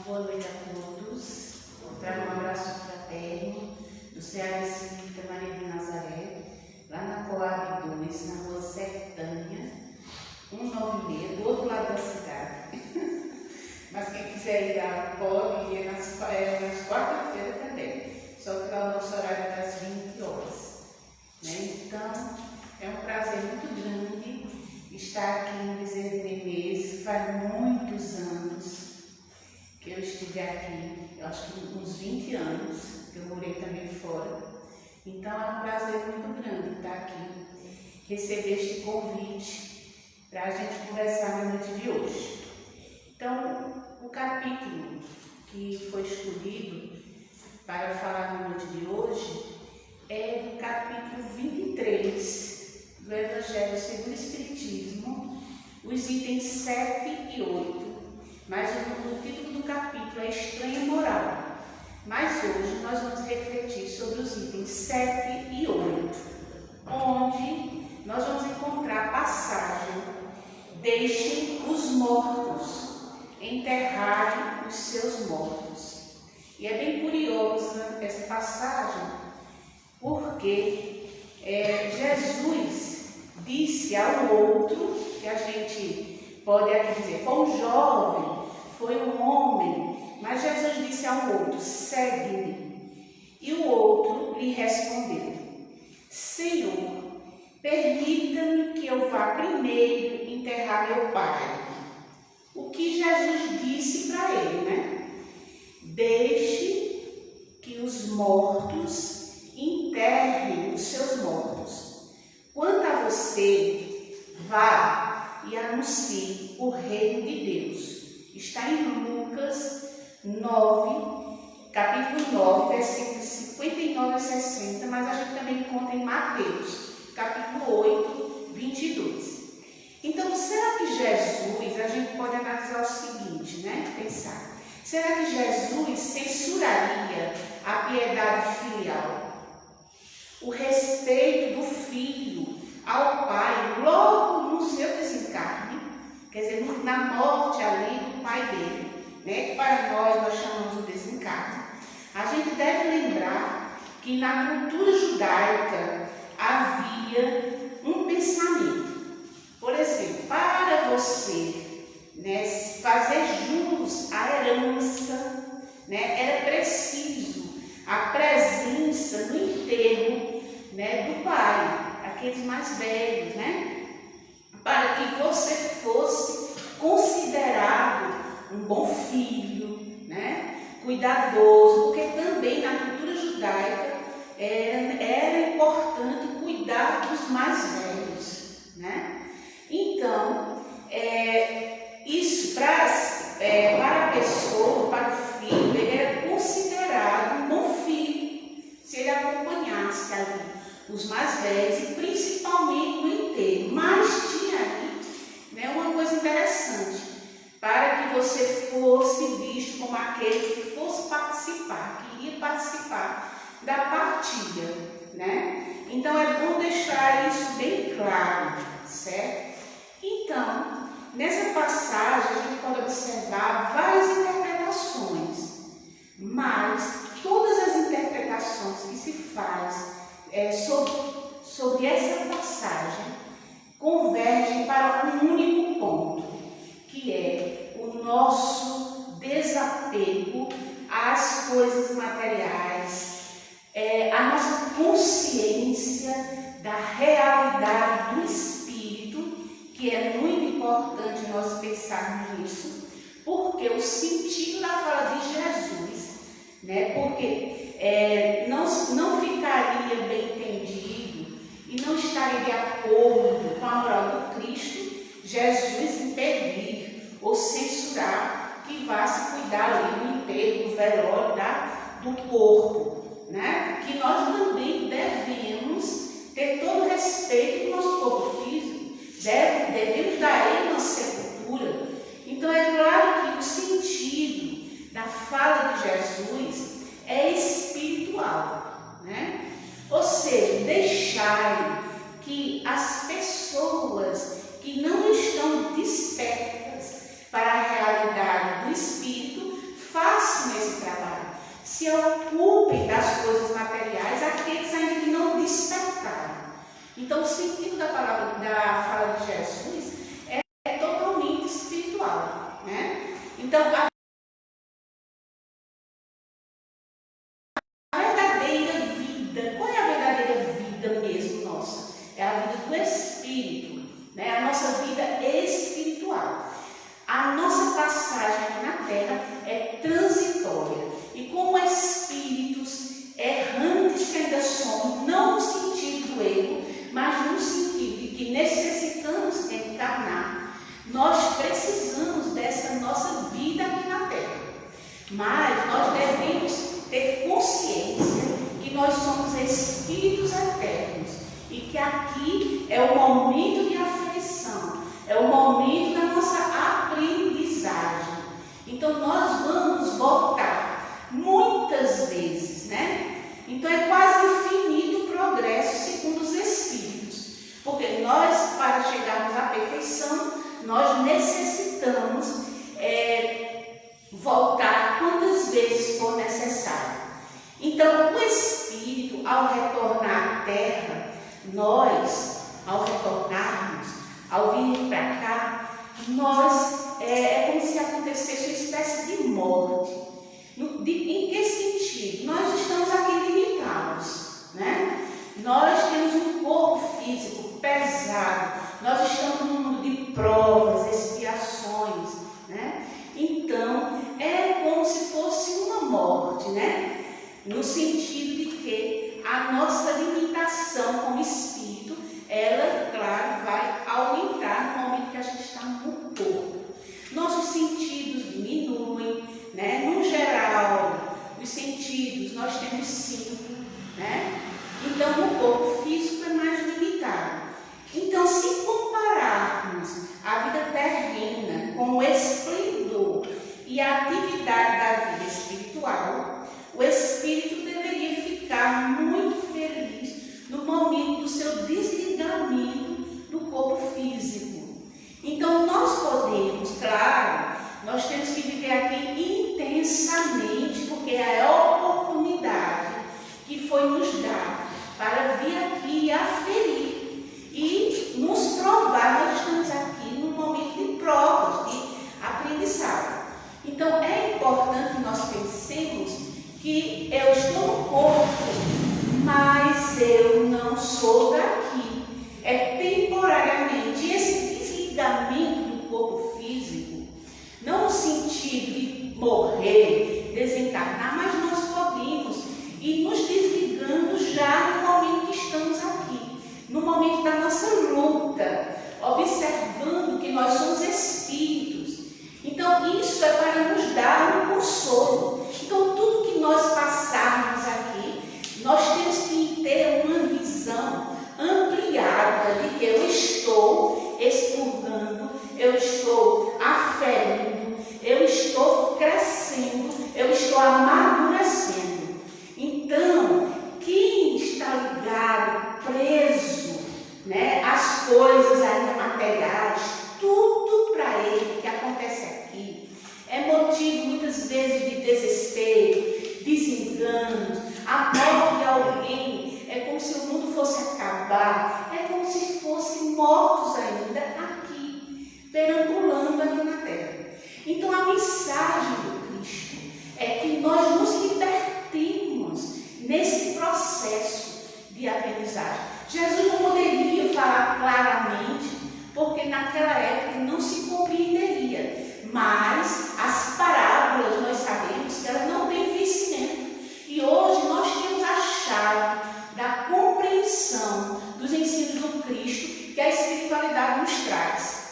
Boa noite a todos. Trago um abraço fraterno do Ceará Espírita Maria de Nazaré, lá na Coab 2, na rua Sertânia, 196, do outro lado da cidade. Mas quem quiser ir lá pode ir nas quarta-feira também, só que lá o nosso horário é das 20 horas. Né? Então, é um prazer muito grande estar aqui em Bezerra de Menezes. Faz muitos anos que eu estive aqui, eu acho que uns 20 anos, que eu morei também fora. Então é um prazer muito grande estar aqui, receber este convite para a gente conversar na noite de hoje. Então, o capítulo que foi escolhido para falar na noite de hoje é do capítulo 23 do Evangelho segundo o Espiritismo, os itens 7 e 8. Mas o título do capítulo é Estranha Moral. Mas hoje nós vamos refletir sobre os itens 7 e 8, onde nós vamos encontrar a passagem: deixem os mortos enterrarem os seus mortos. E é bem curiosa essa passagem, porque Jesus disse ao outro, que a gente pode aqui dizer, foi um jovem, foi um homem, mas Jesus disse ao outro, segue-me. E o outro lhe respondeu, Senhor, permita-me que eu vá primeiro enterrar meu pai. O que Jesus disse para ele, né? Deixe que os mortos enterrem os seus mortos. Quanto a você, vá e anuncie o reino de Deus. Está em Lucas 9, capítulo 9, versículos 59 a 60, mas a gente também encontra em Mateus, capítulo 8, 22. Então, será que Jesus, a gente pode analisar o seguinte, né? Pensar, será que Jesus censuraria a piedade filial? O respeito do filho ao pai logo no seu desencarne, quer dizer, na morte ali do pai dele, né? Que para nós chamamos de desencarne. A gente deve lembrar que na cultura judaica havia um pensamento. Por exemplo, para você, né, fazer jus à herança, né, era preciso a presença no enterro, né, do pai, aqueles mais velhos, né, para que você fosse considerado um bom filho, né, cuidadoso, porque também na cultura judaica era importante cuidar dos mais velhos, né? Então, isso para a pessoa, para o filho, ele era considerado um bom filho, se ele acompanhasse ali os mais velhos e principalmente no enterro. Mas tinha aí, né, uma coisa interessante, para que você fosse visto como aquele que fosse participar, que iria participar da partilha, né? Então é bom deixar isso bem claro, certo? Então, nessa passagem a gente pode observar várias interpretações, mas todas as interpretações que se faz sobre essa passagem convergem para um único ponto, que é o nosso desapego às coisas materiais, a nossa consciência da realidade do Espírito, que é muito importante nós pensarmos nisso, porque o sentido da fala de Jesus, né, porque não ficaria bem entendido e não estaria de acordo com a moral do Cristo, Jesus impedir ou censurar que vá se cuidar ali do enterro, do velório, do corpo, né? Que nós também devemos ter todo o respeito do nosso corpo físico, devemos dar a ele uma sepultura. Então é claro que o sentido da fala de Jesus é espiritual, né? Ou seja, deixar que as pessoas que não estão despertas para a realidade do Espírito e como espíritos errantes que ainda somos, não no sentido do erro, mas no sentido de que necessitamos encarnar, nós precisamos dessa nossa vida aqui na Terra. Mas nós devemos ter consciência que nós somos espíritos eternos e que aqui é o momento de aflição, é o momento da nossa aprendizagem. Então nós vamos voltar muitas vezes, né? Então é quase infinito o progresso segundo os espíritos, porque nós, para chegarmos à perfeição, nós necessitamos voltar quantas vezes for necessário. Então o espírito, ao retornar à Terra, nós, ao retornarmos, ao vir para cá, nós é como se acontecesse uma espécie de morte. Em que sentido? Nós estamos aqui limitados, né? Nós temos um corpo físico pesado, nós estamos num mundo de provas, expiações, né? Então, é como se fosse uma morte, né? No sentido de que a nossa limitação como espírito, ela, claro, vai aumentar no momento que a gente está no corpo. Nossos sentidos diminuem, né? No geral, os sentidos, nós temos 5, né? Então, o corpo físico é mais limitado. Então, se compararmos a vida terrena com o esplendor e a atividade da vida espiritual, o espírito deveria ficar muito feliz no momento do seu desligamento do corpo físico. Então, nós podemos, claro, nós temos que viver aqui intensamente, porque é a oportunidade que foi nos dada para vir aqui e aferir e nos provar. Nós estamos aqui num momento de provas, de aprendizado. Então, é importante que nós pensemos que eu estou no corpo, mas eu não sou daqui. É temporariamente. E esse desligamento do corpo físico, não no sentido de morrer, desencarnar, mas nós podemos ir nos desligando já no momento que estamos aqui, no momento da nossa luta, observando que nós somos espíritos. Então, isso é para nos dar um consolo. Então, tudo que nós passarmos aqui, nós temos que ter uma visão ampliada de que eu estou expurgando, eu estou aferindo, eu estou crescendo, eu estou amadurecendo. Então, quem está ligado, preso, né, às coisas ainda materiais, tudo para ele que acontece aqui é motivo muitas vezes de desespero, desenganos. A morte de alguém é como se o mundo fosse acabar, é como se fossem mortos ainda aqui, perambulando aqui na Terra. Então a mensagem do Cristo é que nós nos libertemos nesse processo de aprendizagem. Jesus não poderia falar claramente, porque naquela época não se compreenderia, mas as parábolas nós sabemos que elas não têm vencimento. E hoje nós temos a chave da compreensão dos ensinos do Cristo que a espiritualidade nos traz.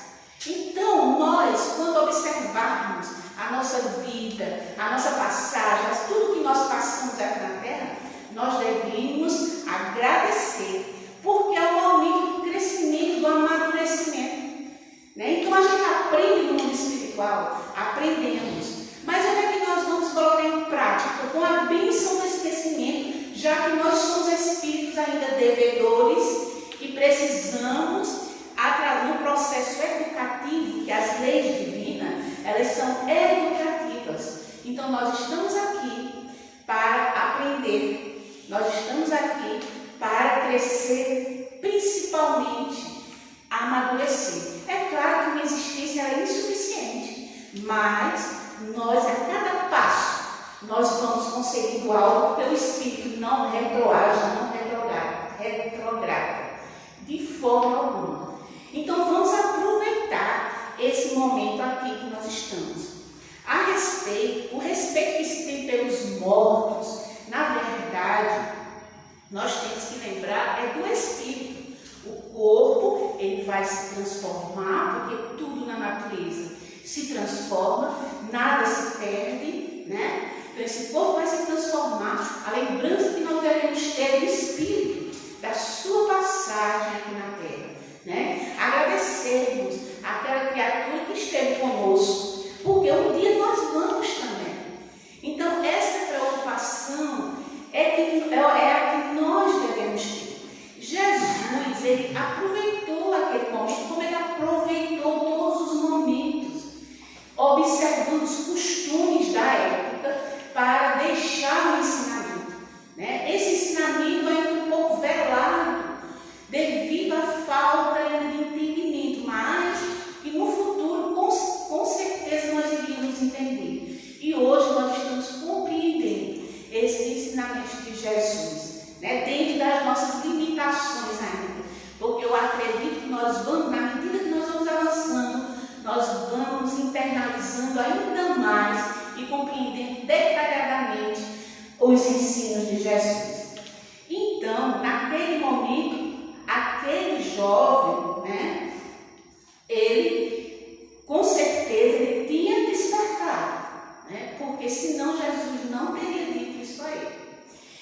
Então, nós, quando observarmos a nossa vida, a nossa passagem, tudo que nós passamos aqui na Terra, nós devemos agradecer, porque é o momento do crescimento, do amadurecimento, né? Então, a gente aprende no mundo espiritual, aprendemos, mas onde é que nós vamos colocar em prática? Com a bênção do esquecimento, já que nós somos espíritos ainda devedores e precisamos, no processo educativo, que as leis divinas, elas são educativas. Então, nós estamos aqui para aprender, nós estamos aqui para crescer, principalmente amadurecer. É claro que uma existência é insuficiente, mas nós, a cada passo, nós vamos conseguindo algo, porque o Espírito não retroage, não retrograda, de forma alguma. Então, vamos aproveitar esse momento aqui que nós estamos. O respeito que se tem pelos mortos, na verdade, nós temos que lembrar é do espírito. O corpo, ele vai se transformar, porque tudo na natureza se transforma, nada se perde, né? Então esse corpo vai se transformar. A lembrança que nós devemos ter do espírito, da sua passagem aqui na terra, né? Agradecermos àquela criatura que esteve conosco, porque um dia nós vamos também. Então essa preocupação é a que nós devemos ter. Jesus, ele aproveitou aquele momento, como ele aproveitou todos os momentos, observando os costumes da época para deixar o ensinamento, né? Esse ensinamento ainda um pouco velado, devido à falta ainda de entendimento, mas que no futuro, com certeza, nós iríamos entender. E hoje nós estamos compreendendo esse ensinamento de Jesus, né? Dentro das nossas limitações ainda, porque eu acredito que nós vamos, na medida que nós vamos avançando, nós vamos internalizando ainda mais e compreendendo detalhadamente os ensinos de Jesus. Então, naquele momento, aquele jovem, né, ele, com certeza, ele tinha despertado, né, porque senão Jesus não teria dito isso a ele.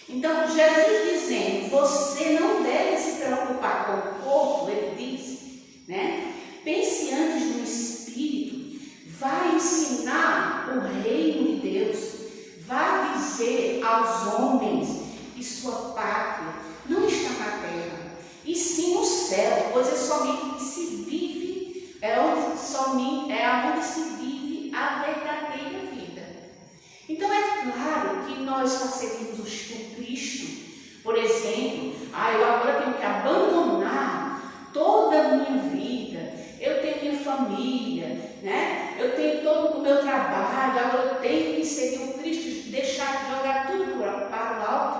Então, Jesus dizendo, você não deve se preocupar com o corpo, ele diz, né, pense antes no espírito, vai ensinar o reino de Deus, vai dizer aos homens que sua pátria não está na terra, e sim no céu, pois é somente que se vive, é onde se vive a verdadeira vida. Então é claro que nós percebemos o Cristo, por exemplo, eu agora tenho que abandonar toda a minha vida, eu tenho minha família, né? Eu tenho todo o meu trabalho, agora eu tenho que seguir o Cristo, deixar de jogar tudo para o alto.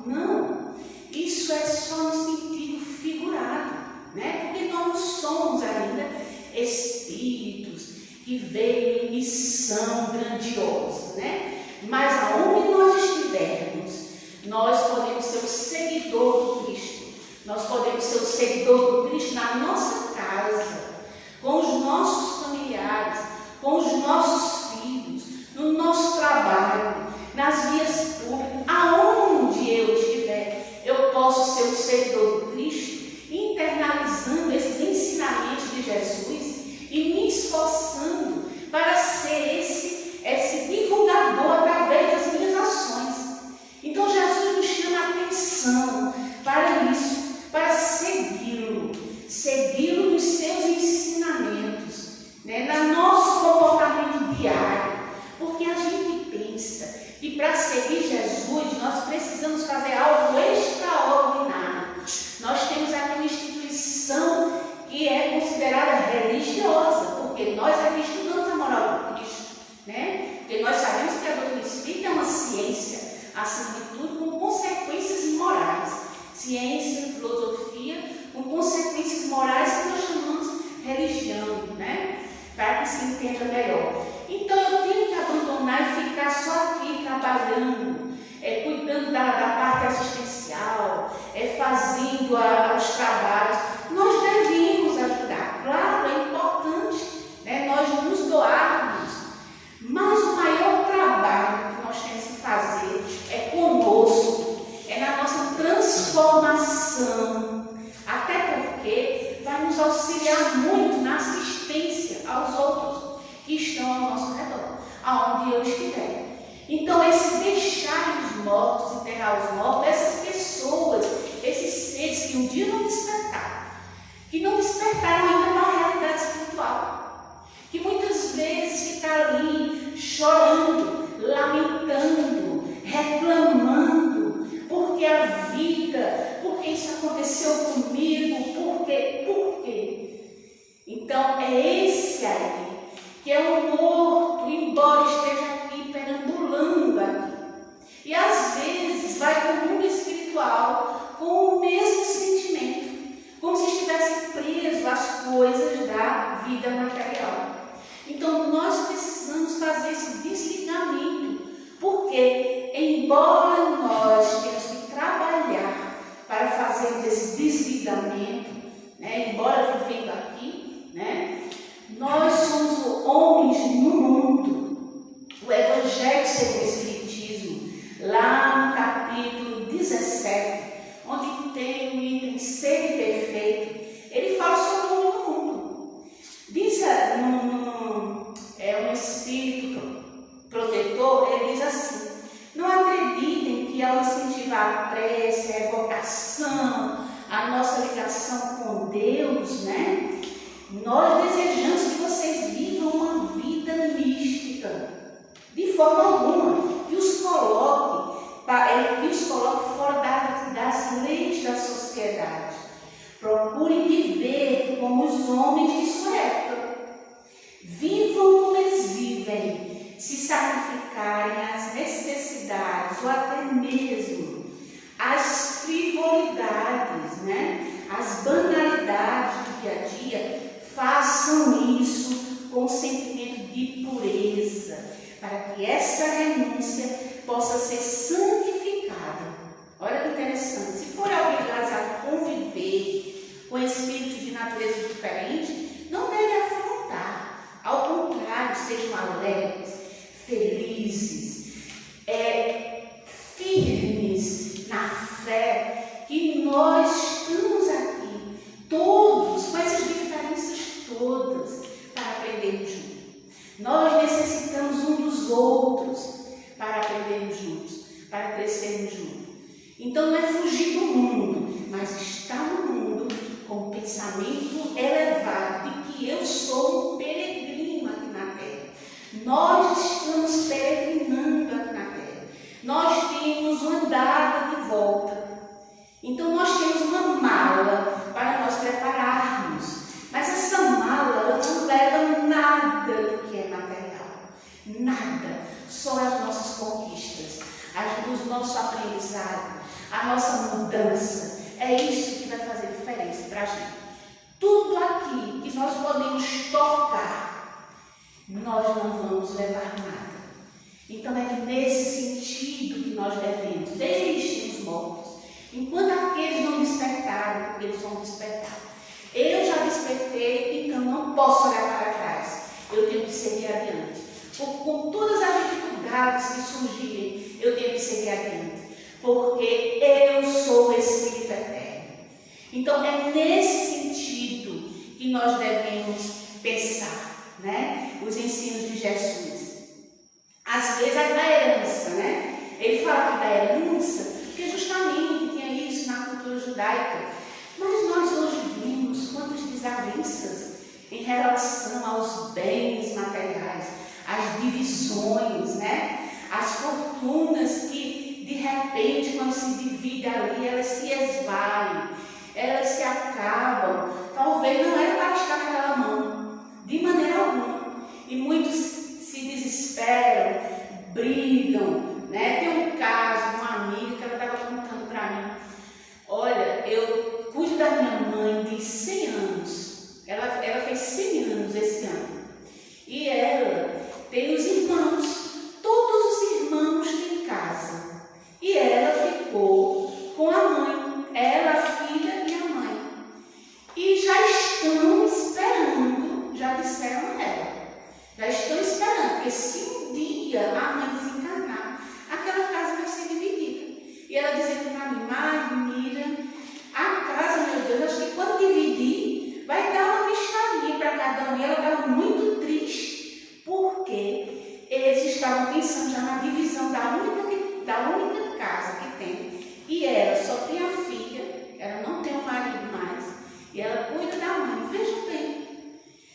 Não, isso é só no sentido figurado, né? Porque nós não somos ainda espíritos que veio em missão grandiosa, né? Mas aonde nós estivermos, nós podemos ser o seguidor do Cristo, nós podemos ser o seguidor do Cristo na nossa casa, com os nossos familiares, com os nossos filhos, no nosso trabalho, nas vias públicas, aonde eu estiver, eu posso ser o seguidor do Cristo, internalizando esses ensinamentos de Jesus e me esforçando para ser esse divulgador através das minhas ações. Então Jesus nos chama a atenção para isso, para segui-lo nos seus ensinamentos, né, no nosso comportamento diário, porque a gente pensa que para seguir Jesus nós precisamos fazer algo extraordinário. Nós temos aqui uma instituição que é considerada religiosa, porque nós aqui estudamos a moral do Cristo, né? Porque nós sabemos que a doutrina espírita é uma ciência, acima de tudo, com consequências morais. Ciência e filosofia com consequências morais que nós chamamos religião, né? Para que se entenda melhor. Então eu tenho que abandonar e ficar só aqui trabalhando, cuidando da parte assistencial, fazendo os trabalhos. Nós devemos ajudar, claro, é importante, né, nós nos doarmos, mas o maior trabalho que nós temos que fazer é conosco, é na nossa transformação, até porque vai nos auxiliar muito na assistência aos outros que estão ao nosso redor, aonde eu estiver. Então, esse deixar os mortos, enterrar os mortos, essas pessoas, esses seres que um dia vão despertar, que não despertaram ainda para a realidade espiritual, que muitas vezes ficaram ali chorando, lamentando, reclamando, porque a vida, porque isso aconteceu comigo, por quê? Então, é esse aí, que é um morto, embora esteja aqui perambulando aqui. E às vezes vai para o mundo espiritual com o mesmo sentimento, como se estivesse preso às coisas da vida material. Então nós precisamos fazer esse Porque, embora nós tenhamos que trabalhar para fazer esse desligamento, né, embora vivendo aqui, né, nós somos homens no mundo. O Evangelho segundo o Espiritismo, lá no capítulo 17, onde tem o item ser perfeito, ele fala sobre o homem no mundo. Diz um espírito protetor, ele diz assim: não acreditem que ao incentivar a prece, a evocação, a nossa ligação com Deus, né, nós desejamos que vocês vivam uma vida mística, de forma alguma, que os coloque fora das leis da sociedade. Procurem viver como os homens de sua época. Vivam como eles vivem, se sacrificarem às necessidades ou até mesmo às frivolidades, né? As banalidades do dia a dia. Façam isso com sentimento de pureza, para que essa renúncia possa ser santificada. Olha que interessante. Se for obrigados a conviver com espíritos de natureza diferente, não deve afrontar. Ao contrário, sejam alegres, felizes, firmes na fé, que nós estamos aqui, todos, com essas diferenças todas, para aprendermos juntos. Nós necessitamos um dos outros para aprendermos juntos, para crescermos juntos. Então não é fugir do mundo, mas estar no mundo com um pensamento elevado de que eu sou um peregrino aqui na Terra. Nós estamos peregrinando aqui na Terra. Nós temos uma andada de volta. Então nós temos uma mala para nós prepararmos. Mas essa mala não leva nada do que é material. Nada. Só as nossas conquistas, o nosso aprendizado, a nossa mudança. É isso que vai fazer diferença para a gente. Tudo aqui que nós podemos tocar, nós não vamos levar nada. Então é nesse sentido que nós devemos, desde os mortos, enquanto aqueles não despertaram, porque eles vão despertar. Eu já despertei, então não posso olhar para trás. Eu tenho que seguir adiante. Com todas as dificuldades que surgirem, eu tenho que seguir adiante. Porque eu sou o Espírito Eterno. Então é nesse sentido que nós devemos pensar, né? Os ensinos de Jesus. Às vezes a da herança, né? Ele fala que da herança, porque justamente tinha isso na cultura judaica. Mas nós hoje vimos quantas desavenças em relação aos bens materiais, as divisões, né? As fortunas que, de repente, quando se divide ali, elas se esvaem, elas se acabam. Talvez não era para estar naquela mão, de maneira alguma. E muitos se desesperam, brigam, né? Tem um caso de uma amiga que ela estava contando para mim. Olha, eu cuido da minha mãe de 100 anos. Ela fez 100 anos esse ano. E ela tem os irmãos, todos os irmãos em casa. E ela ficou com a mãe, ela, a filha e a mãe. E já estão esperando, já disseram a ela, já estão esperando, porque se um dia a mãe desencarnar, aquela casa vai ser dividida. E ela dizendo para mim: Mira, a casa, meu Deus, acho que quando dividir, vai dar uma mixaria para cada um. E ela estava muito triste, porque eles estavam pensando já na divisão da única casa que tem. E ela só tem a filha, ela não tem o marido mais, e ela cuida da mãe. Vejam bem.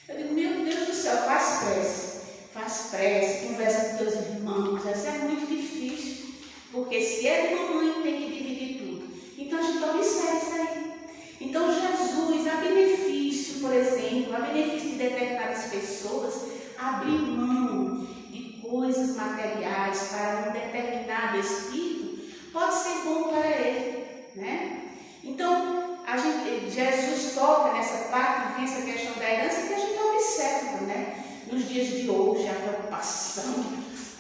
Eu digo: meu Deus do céu, faz prece, conversa com teus irmãos. Isso é muito difícil, porque se é de mamãe, tem que dividir tudo. Então a gente observa isso aí. Então Jesus, a benefício, por exemplo, a benefício de determinadas pessoas, abrir mão de coisas materiais para um determinado espírito, pode ser bom para ele, né? Então, Jesus toca nessa parte, vem essa questão da herança, que a gente observa, né? Nos dias de hoje, a preocupação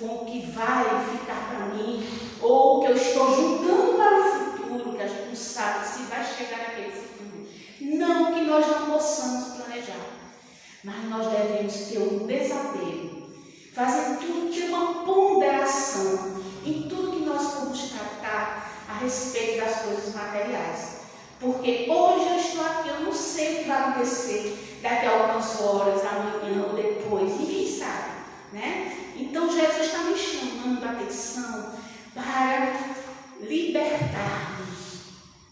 com o que vai ficar para mim, ou o que eu estou juntando para o futuro, que a gente não sabe se vai chegar naquele futuro. Não que nós não possamos planejar, mas nós devemos ter um desapego, fazer tudo, ter uma ponderação em tudo que nós formos tratar a respeito das coisas materiais. Porque hoje eu estou aqui, eu não sei o que vai acontecer daqui a algumas horas, amanhã ou depois, ninguém sabe, né? Então Jesus está me chamando a atenção para libertarmos.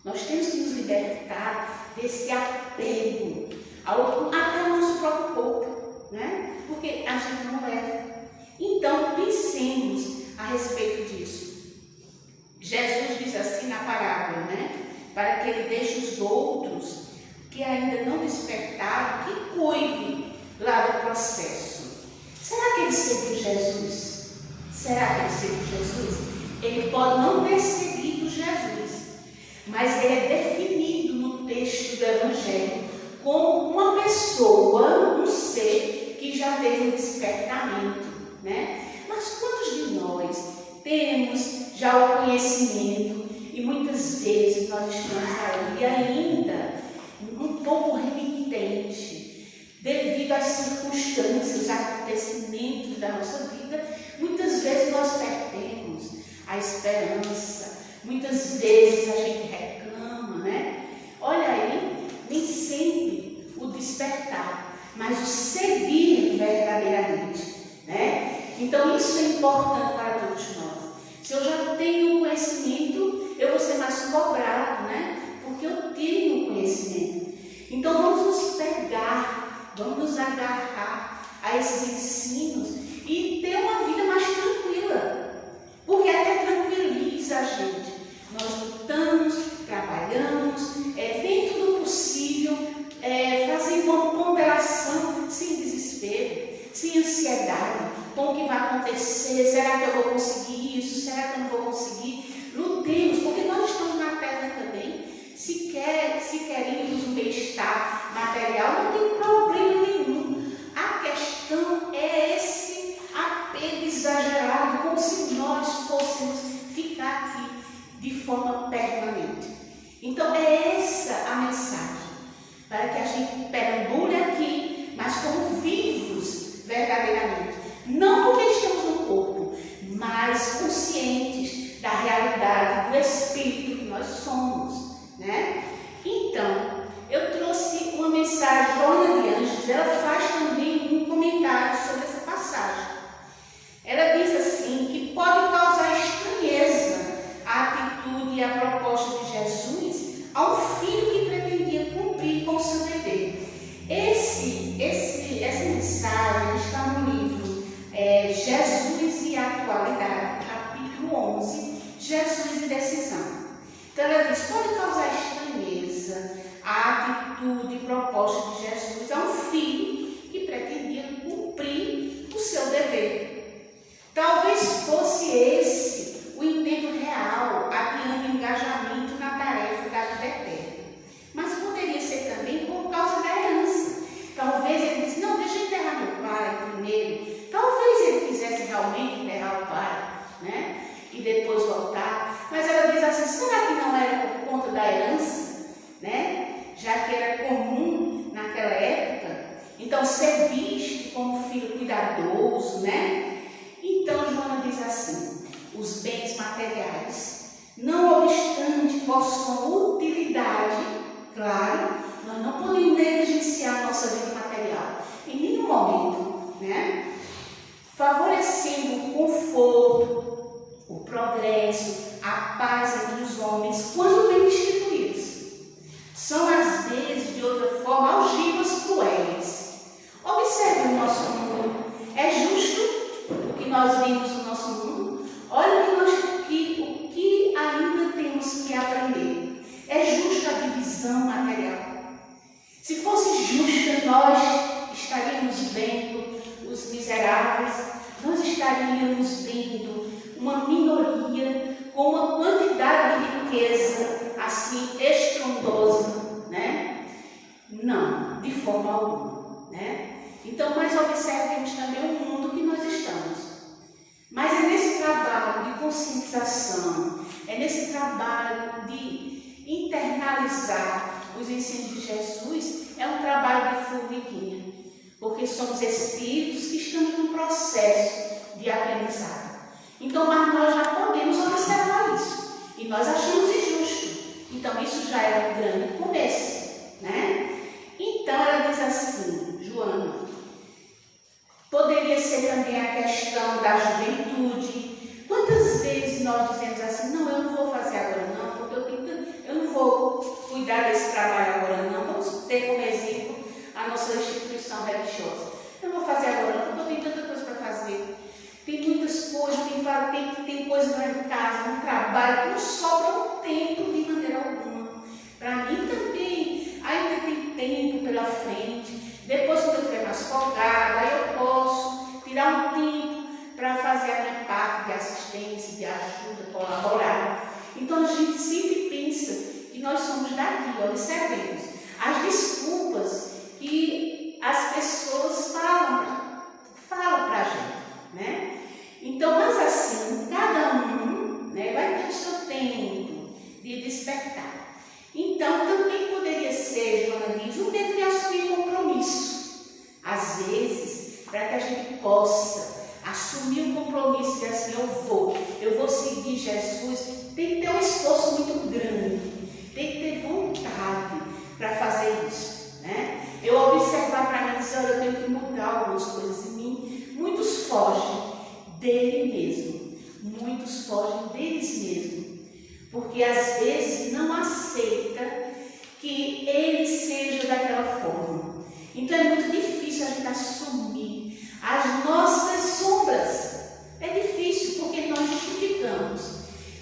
Nós temos que nos libertar desse apego até o nosso próprio corpo, né? Porque a gente não leva. Então pensemos a respeito disso. Jesus diz assim na parábola, né? Para que ele deixe os outros que ainda não despertaram, que cuidem lá do processo. Será que ele seguiu Jesus? Será que ele seguiu Jesus? Ele pode não ter seguido Jesus, mas ele é definido no texto do Evangelho como uma pessoa, um ser que já teve um despertamento, né? Mas quantos de nós temos já o conhecimento e muitas vezes nós estamos aí ainda um pouco remitente devido às circunstâncias, acontecimentos da nossa vida? Muitas vezes nós perdemos a esperança, muitas vezes a gente reclama, né? Olha aí, nem sempre o despertar, mas o seguir verdadeiramente, né? Então isso é importante para todos nós. Se eu já tenho conhecimento, eu vou ser mais cobrado, né? Porque eu tenho conhecimento. Então vamos nos pegar, vamos nos agarrar a esses ensinos e ter uma vida mais tranquila. Porque até tranquiliza a gente. Nós lutamos, trabalhamos, dentro do possível, fazendo uma ponderação sem desespero, sem ansiedade, com o que vai acontecer, será que eu vou conseguir isso, será que eu não vou conseguir? Lutemos, porque nós estamos na terra também, se queremos um bem-estar material, não tem problema nenhum. A questão é esse apego exagerado, como se nós fôssemos ficar aqui de forma permanente. Então é essa a mensagem, para que a gente perambule aqui, mas como vivos verdadeiramente. Não porque estamos no corpo, mas conscientes da realidade do Espírito que nós somos, né? Então, eu trouxe uma mensagem, Joana de Anjos, ela faz também um comentário sobre essa passagem. Ela diz assim, que pode causar estranheza a atitude e a proposta de Jesus a um filho que pretendia cumprir com o seu dever. Essa mensagem está no livro Jesus e a Atualidade, capítulo 11, Jesus e Decisão. Então ela diz, pode causar estranheza a atitude e proposta de Jesus a um filho que pretendia cumprir o seu dever. Talvez fosse esse o intento real, adiando o engajamento na tarefa da vida eterna. Mas poderia ser também por causa da herança. Talvez ele disse, não, deixa eu enterrar meu pai primeiro. Talvez ele quisesse realmente enterrar o pai, né? E depois voltar. Mas ela diz assim, será que não era por conta da herança, né? Já que era comum naquela época. Então, ser visto como filho cuidadoso, né? Então, Joana diz assim, os bens materiais, não obstante possuam utilidade, claro, nós não podemos negligenciar a nossa vida material, em nenhum momento, né? Favorecendo o conforto, o progresso, a paz entre os homens, quando bem instituídos. São, às vezes, de outra forma, algemas cruéis. Observe o nosso mundo. É justo o que nós vimos no nosso mundo? Olha o que ainda temos que aprender. É justa a divisão material. Se fosse justa, nós estaríamos vendo os miseráveis, nós estaríamos vendo uma minoria com uma quantidade de riqueza assim estrondosa, né? Não, de forma alguma, né? Então, mas observemos também o mundo que nós estamos. Mas somos espíritos que estamos no processo de aprendizado. Então, mas nós já podemos observar isso. E nós achamos injusto. Então, isso já é um grande começo, né? Então, ela diz assim, Joana, poderia ser também a questão da juventude. Quantas vezes nós dizemos assim, não, eu não vou fazer agora não, porque eu não vou cuidar desse trabalho agora não. Vamos ter como exemplo a nossa instituição religiosa. Eu não vou fazer agora não, porque eu tenho tanta coisa para fazer. Tem muitas coisas, tem coisas lá em casa, no trabalho, não sobra um tempo de maneira alguma. Para mim também, ainda tem tempo pela frente. Depois que eu estiver mais folgada, aí eu posso tirar um tempo para fazer a minha parte de assistência, de ajuda, colaborar. Então a gente sempre pensa que nós somos daqui, observemos as desculpas que as pessoas falam para a gente, né? Então, mas assim, cada um, né, vai ter o seu tempo de despertar. Então, também poderia ser, Joana diz, o medo de assumir compromisso. Às vezes, para que a gente possa assumir o compromisso de assim, eu vou seguir Jesus, tem que ter um esforço muito grande, tem que ter vontade para fazer isso, né? Eu observar para mim e dizer, olha, eu tenho que mudar algumas coisas em mim. Muitos fogem dele mesmo, muitos fogem deles mesmos, porque às vezes não aceita que ele seja daquela forma. Então é muito difícil a gente assumir as nossas sombras. É difícil porque nós justificamos.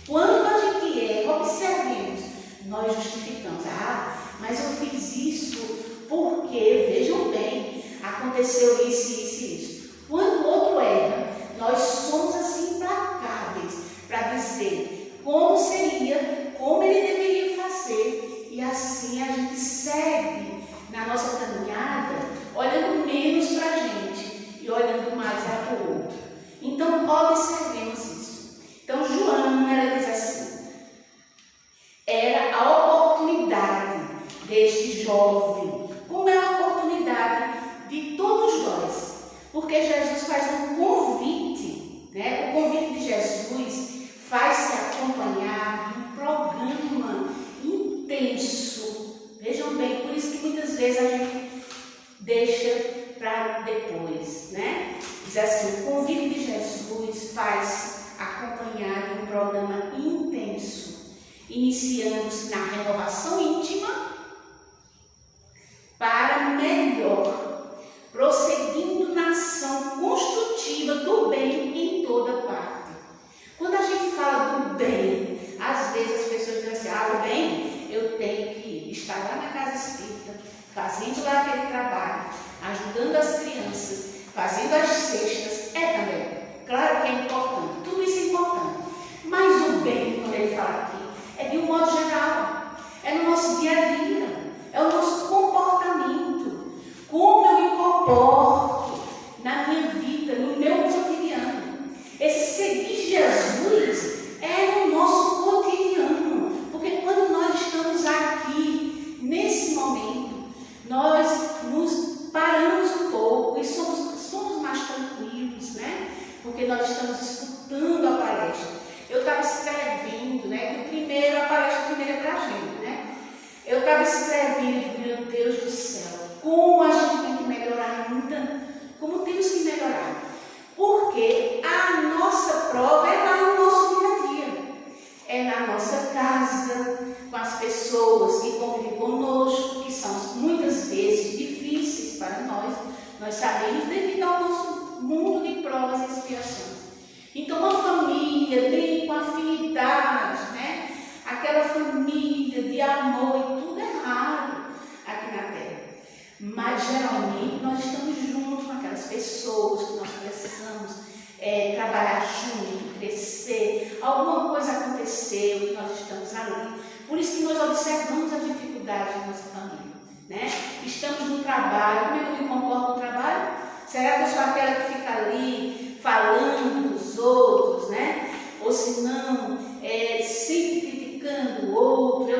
Quando a gente observemos, nós justificamos. Ah, mas eu fiz isso porque, vejam bem, aconteceu isso, isso e isso. Quando o outro erra, nós somos assim implacáveis para dizer como seria, como ele deveria fazer, e assim a gente segue na nossa caminhada, olhando menos para a gente e olhando mais para o outro. Então, observemos isso. Então, Joana, ela diz assim, era a oportunidade deste jovem, como é a oportunidade de todos nós, porque Jesus faz um convite, né? O convite de Jesus faz-se acompanhar de um programa intenso. Vejam bem, por isso que muitas vezes a gente deixa para depois, né? Diz assim, o convite de Jesus faz-se acompanhar de um programa intenso, iniciando-se na renovação íntima para melhor, prosseguindo na ação construtiva do bem em toda parte. Quando a gente fala do bem, às vezes as pessoas dizem assim, o bem, eu tenho que estar lá na casa espírita, fazendo lá aquele trabalho, ajudando as crianças, fazendo as cestas, também. Claro que é importante, tudo isso é importante. Mas o bem, quando ele fala aqui, é de um modo geral, é no nosso dia a dia, é o nosso comportamento, como eu me comporto na minha vida, no meu cotidiano. Esse seguir Jesus é no nosso cotidiano, porque quando nós estamos aqui, nesse momento, nós nos paramos um pouco e somos mais tranquilos, né? Porque nós estamos escutando a palestra. Eu estava escrevendo, né? Que a palestra primeira é para a gente, né? Eu estava escrevendo, meu Deus do céu, como a gente tem que melhorar ainda, como temos que melhorar. Porque a nossa prova é lá no nosso dia a dia, é na nossa casa, com as pessoas que convivem conosco, que são muitas vezes difíceis para nós sabemos devido ao nosso mundo de provas e expiações. Então, uma família bem com afinidade, né? Aquela família de amor e tudo é raro aqui na Terra. Mas, geralmente, nós estamos juntos com aquelas pessoas que nós precisamos trabalhar junto, crescer. Alguma coisa aconteceu e nós estamos ali. Por isso que nós observamos a dificuldade da nossa família, né? Estamos no trabalho. Como é que eu me comporto no trabalho? Será que eu sou aquela que fica ali falando dos outros, né? Ou se não, sempre criticando o outro,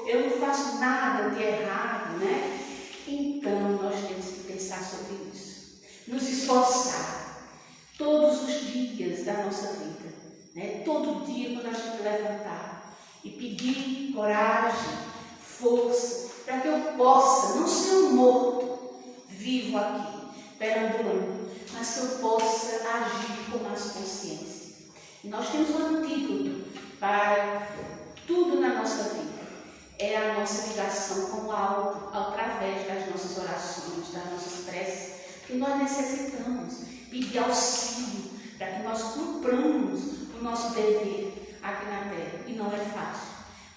eu não faço nada de errado, né? Então, nós temos que pensar sobre isso. esforçar todos os dias da nossa vida, né? Todo dia quando a gente levantar e pedir coragem, força, para que eu possa não ser um morto vivo aqui, perambulando, mas que eu possa agir com mais consciência. E nós temos um antídoto para tudo na nossa vida. É a nossa ligação com o alto, através das nossas orações, das nossas preces, que nós necessitamos pedir auxílio para que nós cumpramos o nosso dever aqui na Terra. E não é fácil,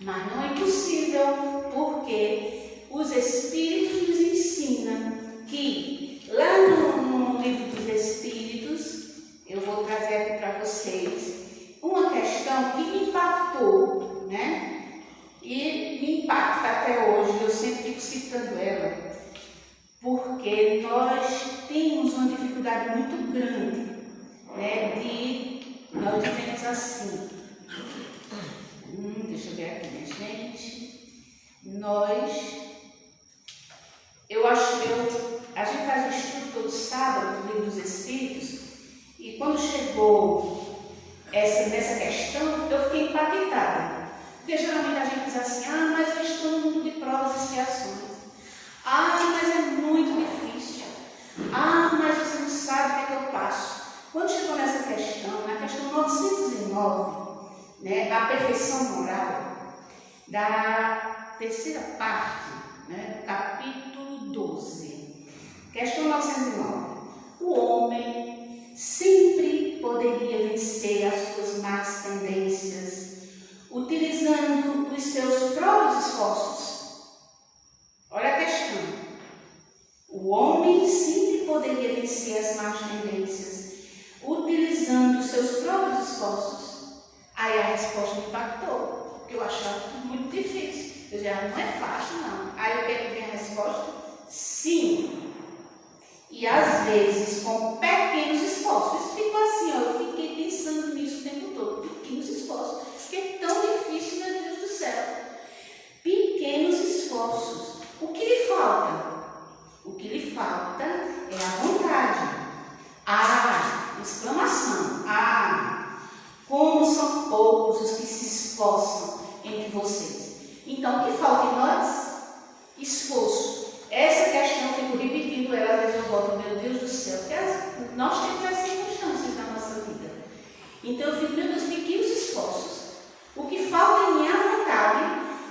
mas não é impossível, porque os Espíritos nos ensinam que lá no Livro dos Espíritos, eu vou trazer aqui para vocês uma questão que me impactou, né? E me impacta até hoje, eu sempre fico citando ela, porque nós temos uma dificuldade muito grande, né, nós dizemos assim, deixa eu ver aqui, minha gente, a gente faz um estudo todo sábado do Livro dos Espíritos, e quando chegou nessa questão, eu fiquei impactada. Porque geralmente a gente diz assim, mas eu estou no mundo de provas e expiações. Mas é muito difícil. Mas você não sabe o que é que eu passo. Quando chegou nessa questão, na questão 909, né, a perfeição moral, da terceira parte, né, capítulo 12, questão 909, o homem sempre poderia vencer as suas más tendências utilizando os seus próprios esforços. Olha a questão. O homem sempre poderia vencer as más tendências utilizando os seus próprios esforços. Aí a resposta me impactou, porque eu achava tudo muito difícil. Eu dizia, não é fácil não. Aí eu quero ver a resposta? Sim. E às vezes com pequenos esforços. Isso ficou assim, eu fiquei pensando nisso o tempo todo. Pequenos esforços. Que é tão difícil, meu Deus do céu. Pequenos esforços. O que lhe falta? O que lhe falta é a vontade. Exclamação. Como são poucos os que se esforçam entre vocês. Então, o que falta em nós? Esforço. Essa questão eu fico repetindo ela, às vezes eu volto, meu Deus do céu, porque nós temos as circunstâncias na nossa vida. Então, eu fico, meu Deus, pequenos esforços. O que falta em mim é a vontade,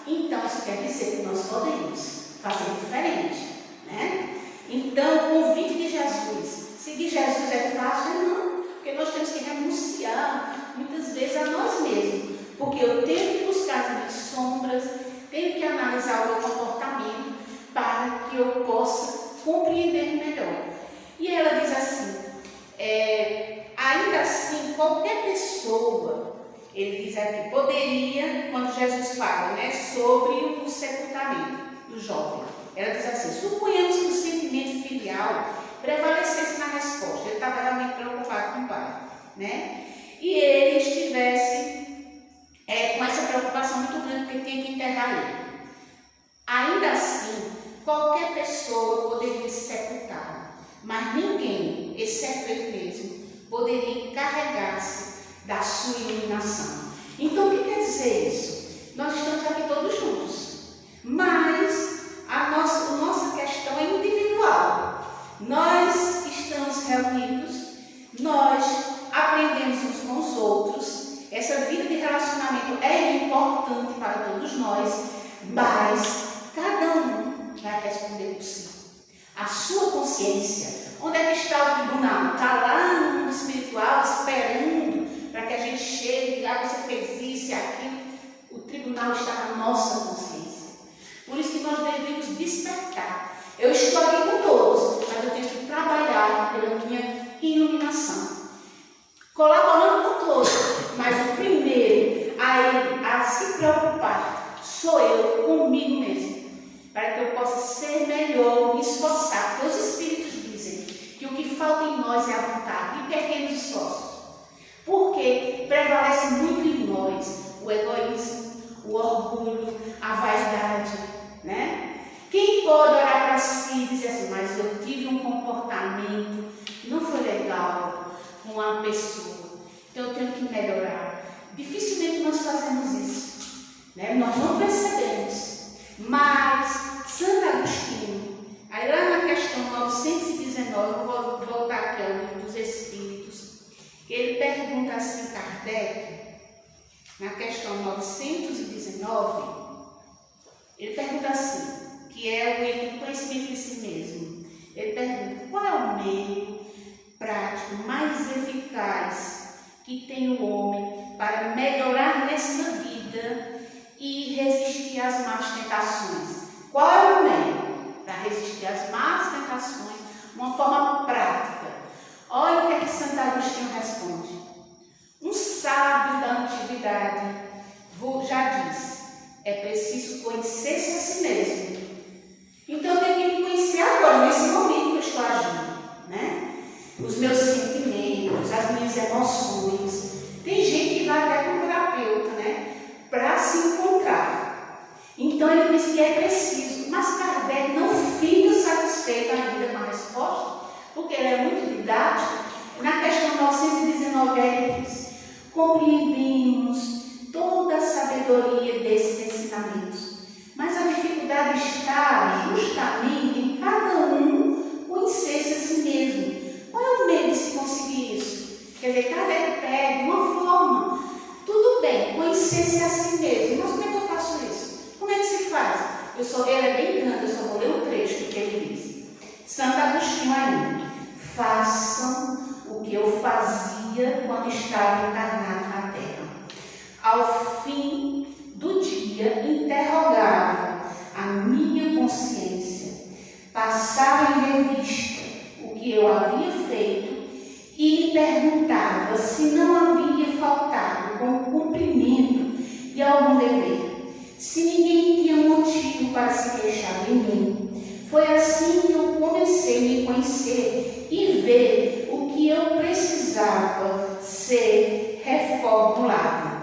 então isso quer dizer que nós podemos fazer diferente, né? Então, o convite de Jesus, seguir Jesus é fácil? Não, porque nós temos que renunciar muitas vezes a nós mesmos, porque eu tenho que buscar as minhas sombras, tenho que analisar o meu comportamento para que eu possa compreender melhor. E ela diz assim, ainda assim, qualquer pessoa, ele diz aqui, poderia, quando Jesus fala, né, sobre o sepultamento do jovem, ela diz assim, suponhamos que o sentimento filial prevalecesse na resposta, ele estava realmente preocupado com o pai, né, e ele estivesse com essa preocupação muito grande, porque tinha que enterrar ele. Ainda assim, qualquer pessoa poderia se sepultar, mas ninguém, exceto ele mesmo, poderia encarregar-se da sua iluminação. Então, o que quer dizer isso? Nós estamos aqui todos juntos, mas a nossa questão é individual. Nós estamos reunidos, nós aprendemos uns com os outros, essa vida de relacionamento é importante para todos nós, mas cada um vai responder por si. A sua consciência, onde é que está o tribunal? Está lá no mundo espiritual, esperando para que a gente chegue e diga, você fez isso e aquilo. O tribunal está na nossa consciência. Por isso que nós devemos despertar. Eu estou aqui com todos, mas eu tenho que trabalhar pela minha iluminação. Colaborando com todos, mas o primeiro a se preocupar sou eu comigo mesmo, para que eu possa ser melhor, me esforçar. Porque os Espíritos dizem que o que falta em nós é a vontade e pequenos esforços. Porque prevalece muito em nós o egoísmo, o orgulho, a vaidade, né? Quem pode olhar para si e dizer assim, mas eu tive um comportamento que não foi legal com uma pessoa, então eu tenho que melhorar. Dificilmente nós fazemos isso, né? Nós não percebemos, mas Santo Agostinho, aí lá na questão 919, eu vou voltar aqui ao Livro dos Espíritos, ele pergunta assim, Kardec, na questão 919, ele pergunta assim, que é o item do conhecimento de si mesmo. Ele pergunta, qual é o meio prático mais eficaz que tem o homem para melhorar nessa vida e resistir às más tentações? Qual é o meio para resistir às más tentações? Uma forma prática. Olha o que é que Santo Agostinho responde. Um sábio da antiguidade já disse, é preciso conhecer-se a si mesmo. Então eu tenho que me conhecer agora, nesse momento que eu estou agindo, né? Os meus sentimentos, as minhas emoções. Tem gente que vai até com o terapeuta, né? Para se encontrar. Então ele diz que é preciso, mas Kardec não fica satisfeito ainda com a resposta, porque ele é muito didático. Na questão 919 ele diz, compreendemos toda a sabedoria desses ensinamentos, mas a dificuldade está justamente em cada um conhecer-se a si mesmo. Qual é o meio de se conseguir isso? Quer dizer, Kardec pega uma forma, tudo bem, conhecer-se a si mesmo, mas como é que eu faço isso? Como é que se faz? Ele é bem grande, eu só vou ler o trecho que ele diz. Santo Agostinho ainda, façam o que eu fazia quando estava encarnado na terra. Ao fim do dia, interrogava a minha consciência, passava em revista o que eu havia feito e me perguntava se não havia faltado com o cumprimento de algum dever, se ninguém tinha motivo para se queixar de mim. Foi assim que eu comecei a me conhecer e ver o que eu precisava ser reformulado.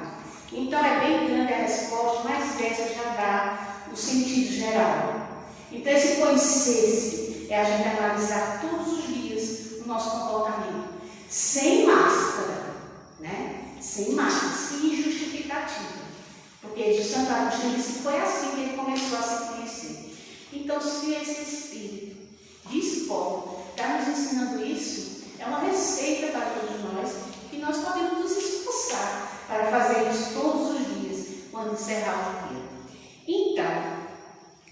Então é bem grande a resposta, mas essa já dá o sentido geral. Então esse conhecer-se é a gente analisar todos os dias o nosso comportamento, sem máscara, né? Sem máscara, sem justificativa. Porque de Santo Agostinho disse que foi assim que ele começou a se conhecer. Então, se esse Espírito dispor, está nos ensinando isso, é uma receita para todos nós, que nós podemos nos esforçar para fazer isso todos os dias, quando encerrar o dia. Então,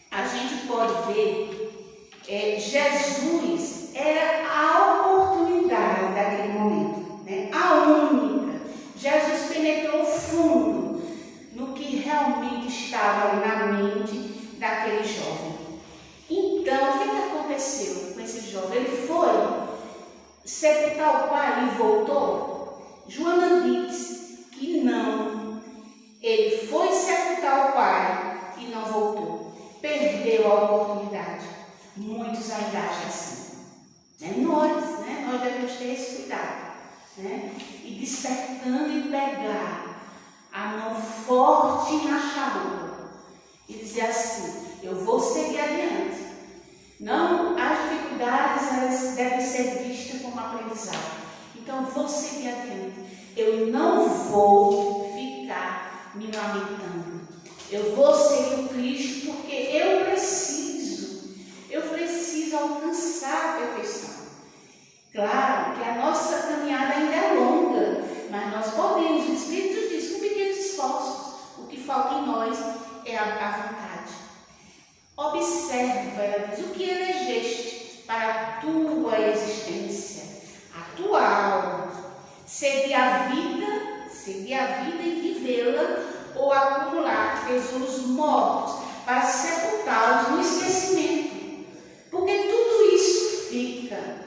a gente pode ver, Jesus era a oportunidade daquele momento, né? A única. Jesus penetrou fundo no que realmente estava ali na mente daquele jovem. Então, o que aconteceu com esse jovem? Ele foi sepultar o pai e voltou? Joana diz que não. Ele foi sepultar o pai e não voltou. Perdeu a oportunidade. Muitos ainda acham assim. Nós devemos ter esse cuidado. Né? E despertando e pegar a mão forte na charupa e dizer assim, eu vou seguir adiante. Não, as dificuldades elas devem ser vistas como aprendizado. Então eu vou seguir adiante. Eu não vou ficar me lamentando. Eu vou seguir o Cristo porque eu preciso alcançar a perfeição. Claro que a nossa caminhada ainda é longa, mas nós podemos, o Espírito diz, com pequenos esforços. O que falta em nós é a vontade. Observa, ela diz, o que elegeste para a tua existência, a tua alma. Seguir a vida e vivê-la, ou acumular tesouros mortos para sepultá-los no esquecimento. Porque tudo isso fica.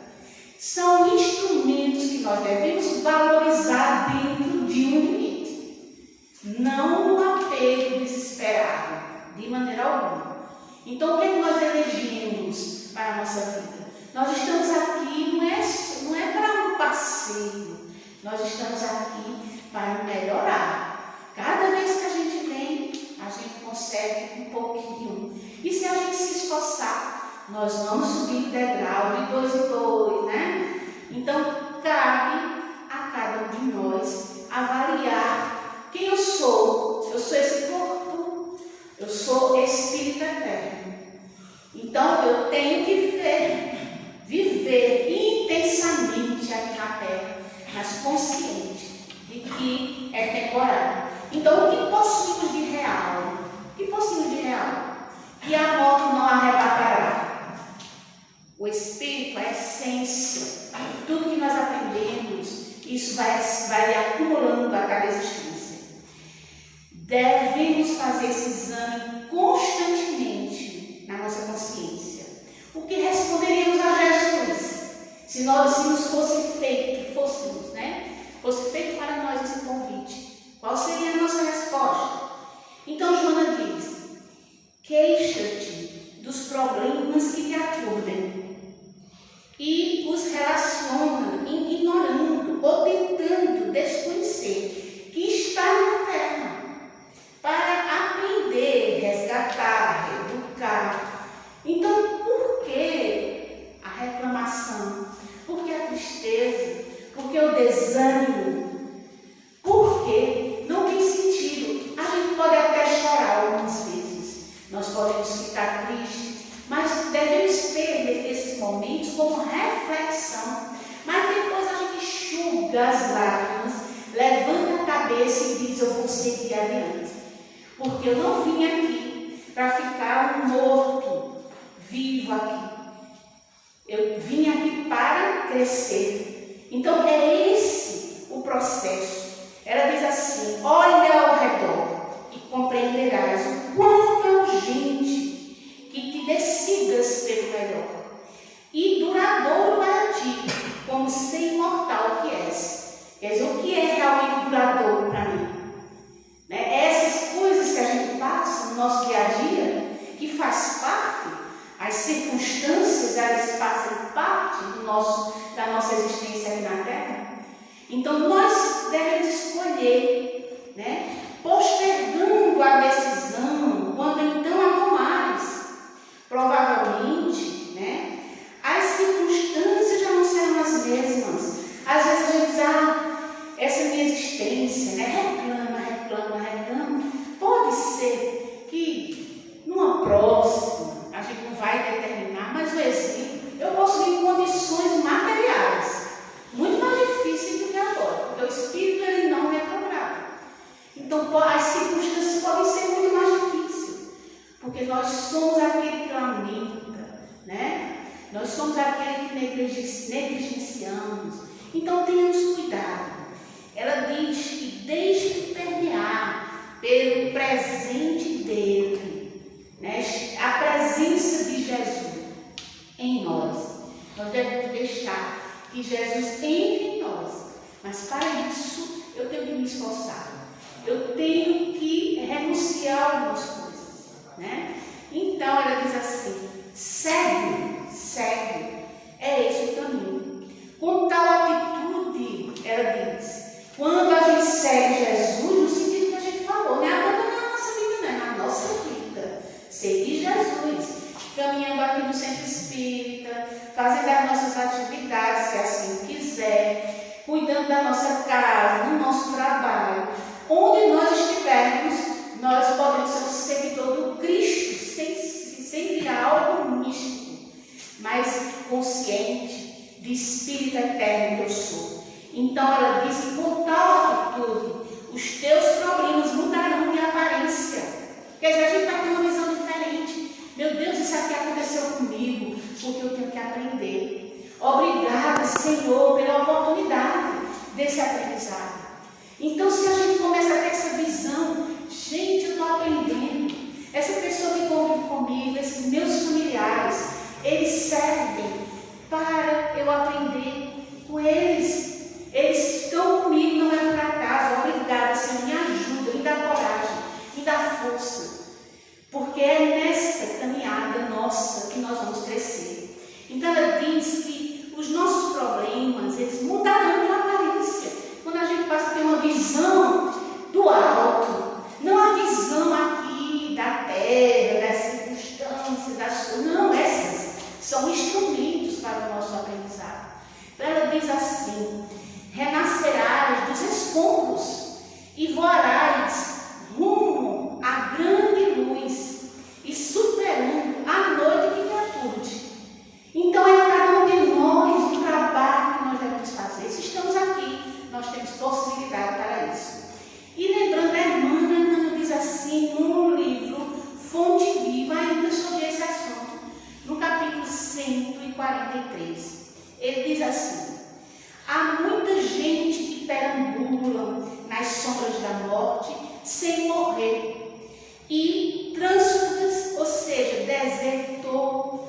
São instrumentos que nós devemos valorizar dentro de um limite. Não um apego desesperado, de maneira alguma. Então, o que nós elegemos para a nossa vida? Nós estamos aqui, não é para um passeio. Nós estamos aqui para melhorar. Cada vez que a gente vem, a gente consegue um pouquinho. E se a gente se esforçar, nós vamos subir de degrau de 2 em 2, né? Então, cabe a cada um de nós avaliar quem eu sou. Eu sou esse corpo, eu sou espírito eterno. Então eu tenho que viver intensamente aqui na terra, mas consciente de que é temporário. Então o que possuímos de real? O que possuímos de real? Que a morte não arrebatará. O Espírito, a essência, tudo que nós aprendemos, isso vai acumulando a cada existência. Devemos fazer esse exame constantemente na nossa consciência. O que responderíamos a Jesus se nos fosse feito, fosse feito para nós esse convite? Qual seria a nossa resposta? Então Joana diz: queixa-te dos problemas que te aturdem e os relaciona ignorando ou tentando desconhecer que está na terra para aprender, resgatar, educar. Então, por que a reclamação? Por que a tristeza? Por que o desânimo? Por que não tem sentido? A gente pode até chorar algumas vezes, nós podemos ficar tristes, mas devemos ter esses momentos como reflexão. Mas depois a gente enxuga as lágrimas, levanta a cabeça e diz: eu vou seguir adiante. Porque eu não vim aqui para ficar um morto vivo aqui. Eu vim aqui para crescer. Então é esse o processo. Ela diz assim: olha ao redor e compreenderás o quanto é urgente que te decidas pelo melhor e duradouro para ti, como ser imortal que és. Quer dizer, o que é realmente duradouro para mim? Essas coisas que a gente passa no nosso dia a dia, que faz parte, as circunstâncias, elas fazem parte da nossa existência aqui na Terra. Então nós devemos escolher, postergando a decisão, quando então a tomares. Provavelmente, as circunstâncias já não serão as mesmas. Às vezes a gente diz: essa minha existência, reclama. Pode ser que numa próxima a gente não vai determinar, mas o exemplo, eu posso vir em condições materiais muito mais difíceis do que agora, porque o Espírito ele não retrograda. Então as circunstâncias podem ser muito mais difíceis, porque nós somos aquele que lamenta, Nós somos aquele que negligenciamos. Então tenhamos cuidado. Ela diz que deixe permear pelo presente dele, a presença de Jesus em nós. Nós devemos deixar que Jesus entre em nós, mas para isso eu tenho que me esforçar, eu tenho que renunciar a algumas coisas, Então ela diz assim: segue, é esse o caminho. Com tal atitude, ela diz, quando a gente segue Jesus, no sentido que a gente falou, abandonar a nossa vida, na nossa vida, seguir Jesus, caminhando aqui no centro espírita, fazendo as nossas atividades, se assim quiser, cuidando da nossa casa, do nosso trabalho, onde nós estivermos, nós podemos ser um seguidor do Cristo, sem virar algo místico, mas consciente de espírito eterno que eu sou. Então ela diz que com tal atitude, os teus problemas mudarão de aparência. Quer dizer, a gente vai ter uma visão diferente. Meu Deus, isso aqui aconteceu comigo, porque eu tenho que aprender. Obrigada, Senhor, pela oportunidade desse aprendizado. Então, se a gente começa a ter essa visão, gente, eu estou aprendendo. Essa pessoa que convive comigo, esses meus familiares, eles servem para eu aprender com eles. Eles estão comigo, não é por acaso. Obrigada, Senhor, me ajuda, me dá coragem, me dá força. Porque é nessa caminhada nossa que nós vamos crescer. Então ela diz que os nossos problemas, eles mudarão de aparência. Quando a gente passa a ter uma visão do alto, não a visão aqui da terra, das circunstâncias, das coisas. Não, essas são instrumentos para o nosso aprendizado. Então ela diz assim: mergulham nas sombras da morte sem morrer. E trânsfugas, ou seja, desertor,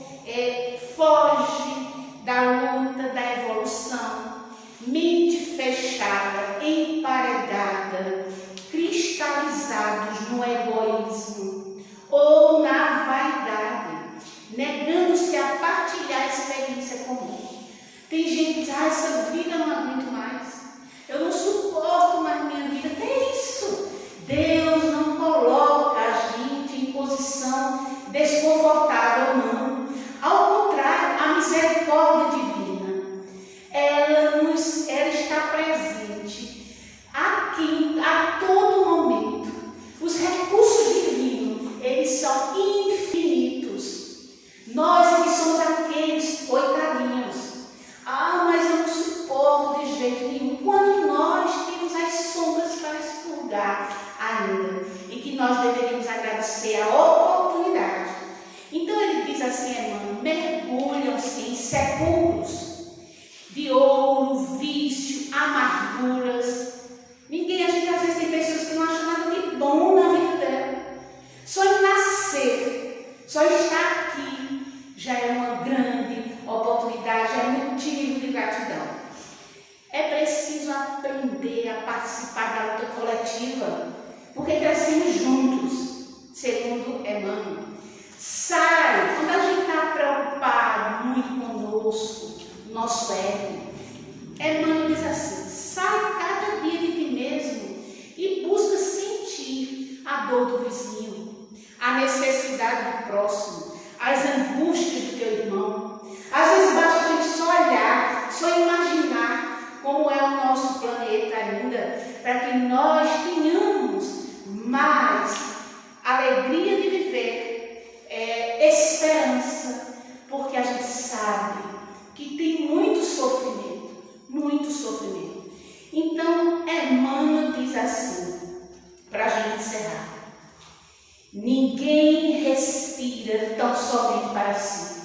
foge da luta, da evolução, mente fechada, emparedada, cristalizados no egoísmo ou na vaidade, negando-se a partilhar a experiência comum. Tem gente que diz, essa vida eu não aguento mais, eu não suporto mais minha vida. Que é isso? Deus não coloca a gente em posição desconfortável, não. Ao contrário, a misericórdia divina, ela está presente aqui a todo momento. Os recursos divinos, eles são infinitos. Nós que somos aqueles coitadinhos. Mas eu não suporto de jeito nenhum. Quando nós temos as sombras para expurgar ainda, e que nós deveríamos agradecer a oportunidade. Então ele diz assim, irmão, mergulham-se em sepulcros de ouro, vício, amarguras. A gente às vezes tem pessoas que não acham nada de bom na vida dela. Só em nascer, só estar aqui, já é uma grande oportunidade, é motivo de gratidão. É preciso aprender a participar da luta coletiva, porque crescemos juntos, segundo Emmanuel. Quando a gente está preocupado muito conosco, nosso ego, Emmanuel diz assim, sai cada dia de ti mesmo e busca sentir a dor do vizinho, a necessidade do próximo, as angústias do teu irmão. Às vezes basta a gente só olhar, só imaginar como é o nosso planeta ainda, para que nós tenhamos mais alegria de viver, esperança, porque a gente sabe que tem muito sofrimento, muito sofrimento. Então, Emmanuel diz assim, para a gente encerrar, ninguém respira tão somente para si.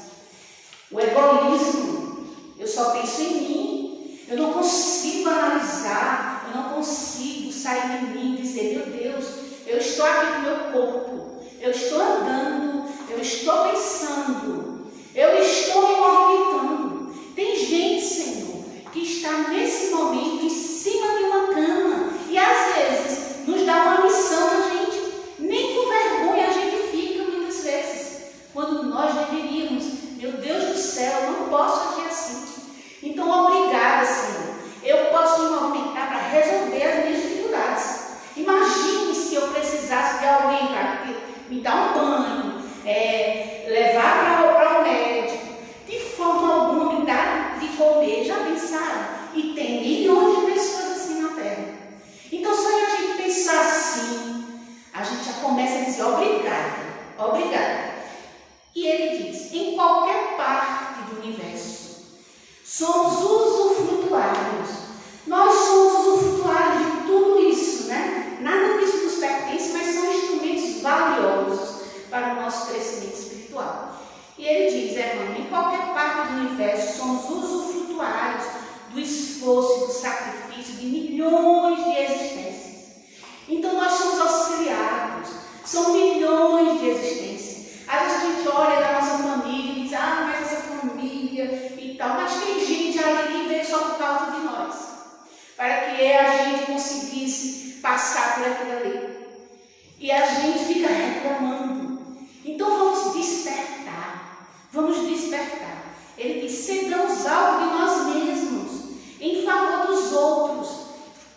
O egoísmo, eu só penso em mim, eu não consigo analisar, eu não consigo sair de mim e dizer, meu Deus, eu estou aqui com o meu corpo, eu estou andando, eu estou pensando, eu estou me movimentando. Tem gente, Senhor, que está nesse momento em cima de uma cama e às vezes nos dá uma missão, a gente nem com vergonha a gente fica muitas vezes, quando nós deveríamos, meu Deus do céu, eu não posso agir assim. Então, obrigada, Senhor. Eu posso me movimentar para resolver as minhas dificuldades. Imagine se eu precisasse de alguém para me dar um banho, levar para o médico, de forma alguma me dar de comer. Já pensaram? E tem milhões de pessoas assim na Terra. Então, só em a gente pensar assim, a gente já começa a dizer obrigada, obrigada. E ele diz, em qualquer parte do universo, somos usufrutuários. Nós somos usufrutuários de tudo isso, né? Nada disso nos pertence, mas são instrumentos valiosos para o nosso crescimento espiritual. E ele diz, irmão, em qualquer parte do universo, somos usufrutuários do esforço e do sacrifício de milhões de existências. Então, nós somos auxiliados, são milhões de existências. Às vezes a gente olha da nossa família e diz, mas essa família e tal, mas tem gente ali que veio só por causa de nós, para que a gente conseguisse passar por aquilo ali. E a gente fica reclamando. Então vamos despertar, vamos despertar. Ele diz, cedamos algo de nós mesmos, em favor dos outros,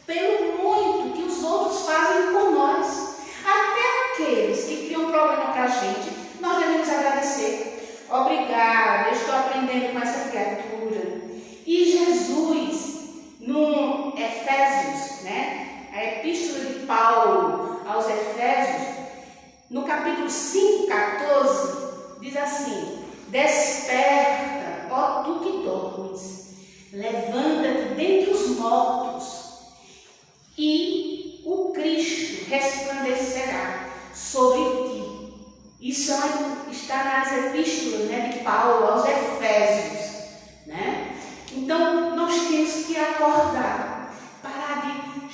pelo muito que os outros fazem por nós. Até aqueles que criam problema para a gente, nós devemos agradecer. Obrigada, eu estou aprendendo com essa criatura. E Jesus, no Efésios, né, a epístola de Paulo aos Efésios, no capítulo 5,14, diz assim, desperta, ó tu que dormes, levanta-te dentre os mortos, e o Cristo resplandecerá sobre ti. Isso está nas epístolas, né, de Paulo aos Efésios, né? Então, nós temos que acordar, parar de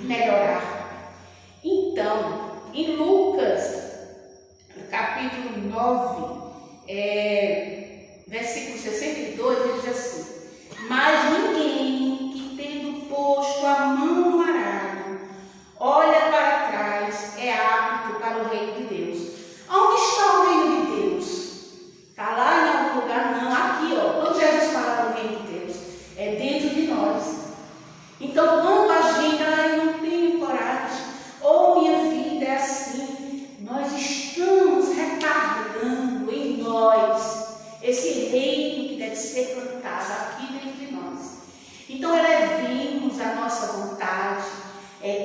melhorar. Então, em Lucas, capítulo 9, versículo 62, ele diz assim: mas ninguém que tendo posto a mão no arado, olha para trás, é apto para o reino de Deus. Onde está o reino de Deus? Está lá em algum lugar? Não, aqui, ó. Quando Jesus fala do reino de Deus, é dentro de nós. Então, quando a gente, eu não tenho coragem, ou minha vida é assim, nós estamos retardando em nós esse reino que deve ser plantado aqui dentro de nós. Então, elevemos a nossa vontade,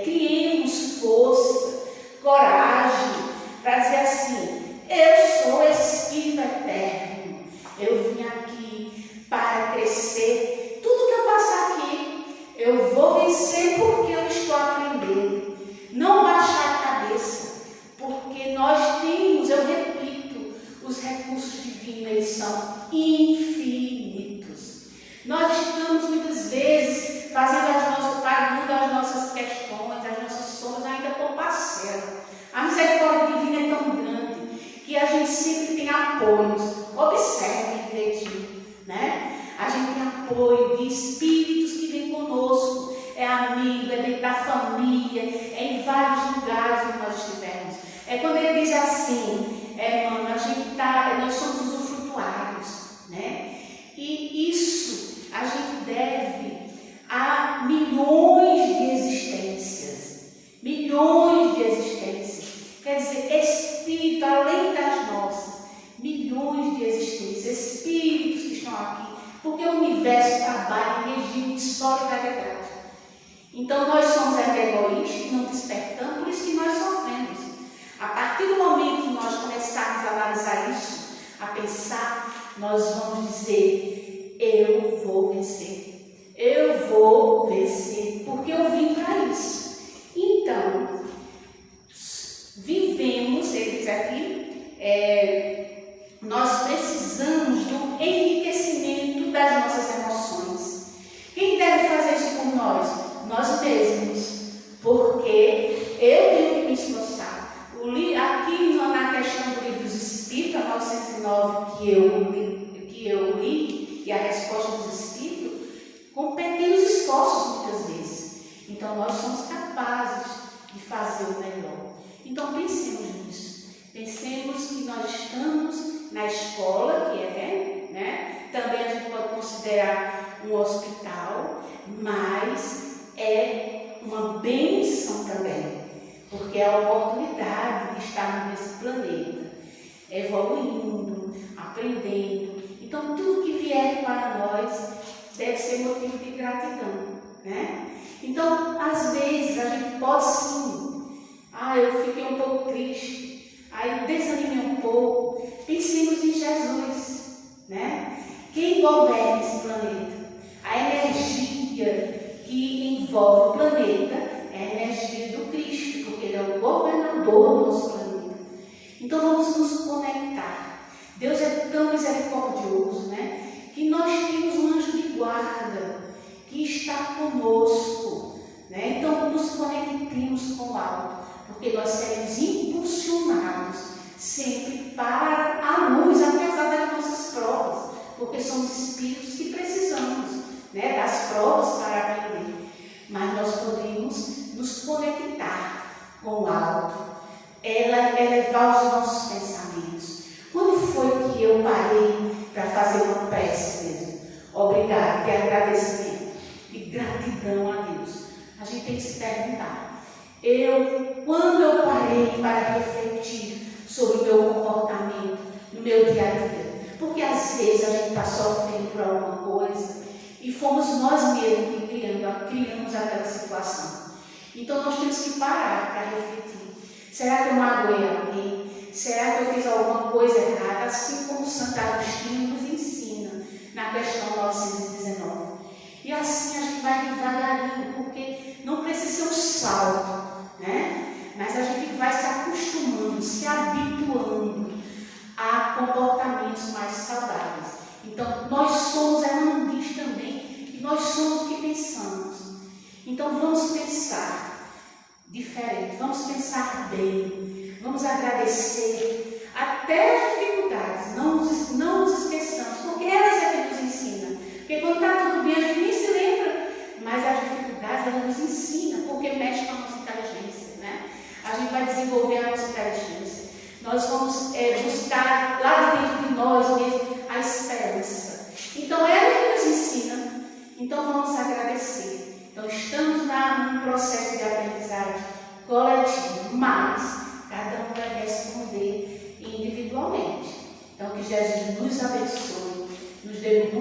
criemos força, coragem, para dizer assim: eu sou Espírito Eterno, eu vim aqui para crescer. Tudo que eu passar aqui, eu vou vencer porque eu estou aprendendo. Não baixar a cabeça, porque nós temos, eu repito, os recursos divinos, eles são infinitos. Nós estamos muitas vezes pagando as nossas questões, as nossas sombras ainda por parcela. A misericórdia divina é tão grande que a gente sempre tem apoios. Observe direitinho, né? A gente tem apoio de espíritos que vêm conosco, é amigo, é dentro da família, é em vários lugares que nós estivermos. É quando ele diz assim, mano, nós somos usufrutuários, né? E isso a gente deve a milhões de existências, quer dizer, espírito além das nossas, milhões de existências, espíritos que estão aqui, porque o universo trabalha em regime de solidariedade. Então nós somos egoístas, não despertamos, por isso que nós sofremos. A partir do momento que nós começarmos a analisar isso, a pensar, nós vamos dizer: eu vou vencer, porque eu vim para isso. Então, vivemos, ele diz aqui, nós precisamos do enriquecimento das nossas emoções. Quem deve fazer isso por nós? Nós mesmos, porque eu tenho que me esforçar. Aqui na questão do livro dos Espíritos, a 909 que eu li, e a resposta dos Espíritos, com pequenos esforços muitas vezes. Então nós somos capazes de fazer o melhor. Então pensemos nisso. Pensemos que nós estamos na escola, que né? Também a gente pode considerar um hospital, mas é uma bênção também, porque é a oportunidade de estar nesse planeta, evoluindo, aprendendo. Então tudo que vier para nós deve ser motivo de gratidão, né? Então, às vezes a gente pode sim, eu fiquei um pouco triste, aí desanimei um pouco. Pensemos em Jesus, né? Quem governa esse planeta? A energia que envolve o planeta é a energia do Cristo, porque Ele é o governador do nosso planeta. Então vamos nos conectar. Deus é tão misericordioso, né? Que nós temos um anjo de guarda que está conosco, né? Então nos conectemos com o alto, porque nós seremos impulsionados sempre para a luz, apesar das nossas provas, porque somos espíritos que precisamos, né, das provas para aprender. Mas nós podemos nos conectar com o alto, elevar os nossos pensamentos. Quando foi que eu parei para fazer uma prece mesmo? Obrigado, de agradecimento e gratidão a Deus. A gente tem que se perguntar: quando eu parei para refletir sobre o meu comportamento no meu dia a dia? Porque às vezes a gente está sofrendo por alguma coisa e fomos nós mesmos que criamos aquela situação. Então nós temos que parar para refletir. Será que eu magoei alguém? Será que eu fiz alguma coisa errada? Assim como Santo Agostinho nos ensina na questão 919. E assim a gente vai devagarinho, porque não precisa ser um salto, né? Mas a gente vai se acostumando, se habituando a comportamentos mais saudáveis. Então, nós somos, Emmanuel diz também, que nós somos o que pensamos. Então, vamos pensar. diferente. Vamos pensar bem, vamos agradecer até as dificuldades. Não nos esqueçamos, porque elas é que nos ensinam. Porque quando está tudo bem, a gente nem se lembra, mas as dificuldades elas nos ensinam, porque mexe com a nossa inteligência, né? A gente vai desenvolver a nossa inteligência. Nós vamos buscar lá dentro de nós mesmo a esperança. Então, ela que nos ensina. Então, vamos agradecer. Então, estamos num processo de aprendizagem coletivo, mas cada um vai responder individualmente. Então, que Jesus nos abençoe, nos dê muito